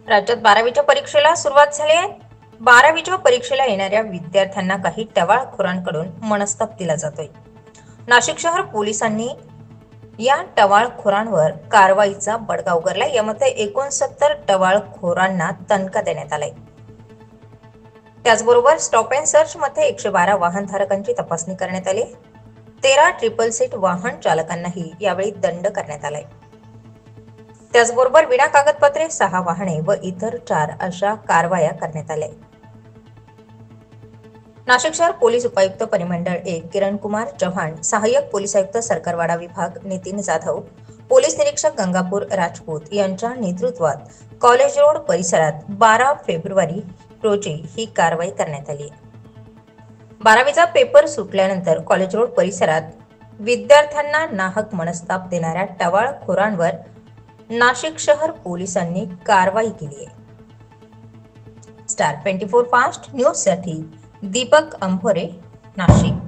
राज्यात 12वीच्या परीक्षेला सुरुवात झाली आहे. 12वीच्या परीक्षेला येणाऱ्या विद्यार्थ्यांना काही टवाळखोरांकडून मनस्ताप दिला जातोय. नाशिक शहर पोलिसांनी या टवाळखोरांवर कारवाईचा बडगा उगारला. यामध्ये 69 टवाळखोरांना तनखा देण्यात आलाय. त्याचबरोबर स्टॉप अँड सर्च मध्ये 112 वाहनधारकांची तपासणी करण्यात आली. 13 ट्रिपल सीट वाहन चालकांनाही यावेळी दंड करण्यात आलाय. त्याचबरोबर विना कागदपत्रे 6 वाहने व इतर 4 अशा कारवाया करण्यात आल्या. नाशिक शहर पोलीस उपायुक्त परिमंडळ 1 किरण कुमार चव्हाण, सहाय्यक पोलीस आयुक्त सरकारवाडा विभाग नितीन जाधव, पोलीस निरीक्षक गंगापूर राजपूत यांच्या नेतृत्वात कॉलेज रोड परिसरात 12 फेब्रुवारी रोजी ही कारवाई करण्यात आली. 12वीचा पेपर सुटल्यानंतर कॉलेज रोड परिसरात विद्यार्थ्यांना नाहक मनस्ताप देणाऱ्या टवाळखोरांवर नाशिक शहर पोलिसांनी कारवाई केली आहे. स्टार 24 फास्ट न्यूज साठी दीपक अंभोरे, नाशिक.